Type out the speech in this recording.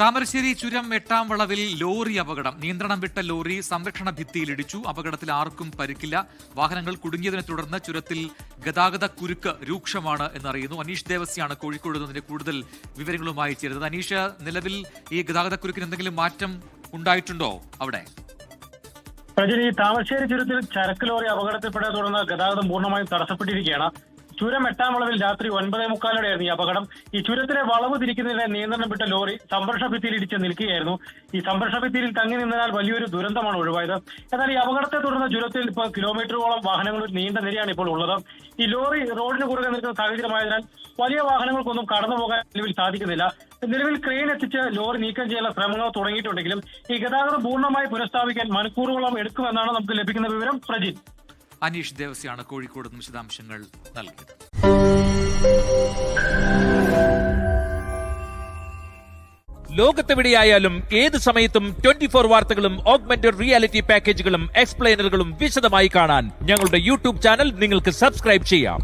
താമരശ്ശേരി ചുരം എട്ടാം വളവിൽ ലോറി അപകടം. നിയന്ത്രണം വിട്ട ലോറി സംരക്ഷണ ഭിത്തിയിൽ ഇടിച്ചു. അപകടത്തിൽ ആർക്കും പരിക്കില്ല. വാഹനങ്ങൾ കുടുങ്ങിയതിനെ തുടർന്ന് ചുരത്തിൽ ഗതാഗത കുരുക്ക് രൂക്ഷമാണ് എന്നറിയുന്നു. അനീഷ് ദേവസ്യാണ് കോഴിക്കോട് നിന്നതിന്റെ കൂടുതൽ വിവരങ്ങളുമായി ചേരുന്നത്. അനീഷ്, നിലവിൽ ഈ ഗതാഗത കുരുക്കിന് എന്തെങ്കിലും മാറ്റം ഉണ്ടായിട്ടുണ്ടോ അവിടെ? പ്രജനി, താമരശ്ശേരി ചുരത്തിൽ ചരക്ക് ലോറി അപകടത്തിൽപ്പെട്ടതിനെ തുടർന്ന് ഗതാഗതം പൂർണ്ണമായും തടസ്സപ്പെട്ടിരിക്കുകയാണ്. ചുരം എട്ടാം വളവിൽ രാത്രി 9:45 ഈ അപകടം. ഈ ചുരത്തിലെ വളവ് തിരിക്കുന്നതിനെ നിയന്ത്രണം വിട്ട ലോറി സംരക്ഷണ ഭിത്തിയിൽ ഇടിച്ച് നിൽക്കുകയായിരുന്നു. ഈ സംരക്ഷണ ഭിത്തിയിൽ തങ്ങി നിന്നതിനാൽ വലിയൊരു ദുരന്തമാണ് ഒഴിവായത്. എന്നാൽ ഈ അപകടത്തെ തുടർന്ന് ചുരത്തിൽ ഇപ്പോൾ കിലോമീറ്ററുകളോളം വാഹനങ്ങൾ നീണ്ട നിരയാണ് ഇപ്പോൾ ഉള്ളത്. ഈ ലോറി റോഡിന് കുറുകെ നിൽക്കുന്ന സാഹചര്യമായതിനാൽ വലിയ വാഹനങ്ങൾക്കൊന്നും കടന്നു പോകാൻ നിലവിൽ സാധിക്കുന്നില്ല. നിലവിൽ ക്രെയിൻ എത്തിച്ച് ലോറി നീക്കം ചെയ്യാനുള്ള ശ്രമങ്ങൾ തുടങ്ങിയിട്ടുണ്ടെങ്കിലും ഈ ഗതാഗതം പൂർണ്ണമായി പുനഃസ്ഥാപിക്കാൻ മണിക്കൂറുകളോളം എടുക്കുമെന്നാണ് നമുക്ക് ലഭിക്കുന്ന വിവരം. പ്രജിത്. അനീഷ് ദേവസ്യാണ് കോഴിക്കോട് നിന്ന് വിശദാംശങ്ങൾ നൽകിയത്. ലോകത്തെവിടെയായാലും ഏത് സമയത്തും 24 വാർത്തകളും ഓഗ്മെന്റഡ് റിയാലിറ്റി പാക്കേജുകളും എക്സ്പ്ലെയിനറുകളും വിശദമായി കാണാൻ ഞങ്ങളുടെ യൂട്യൂബ് ചാനൽ നിങ്ങൾക്ക് സബ്സ്ക്രൈബ് ചെയ്യാം.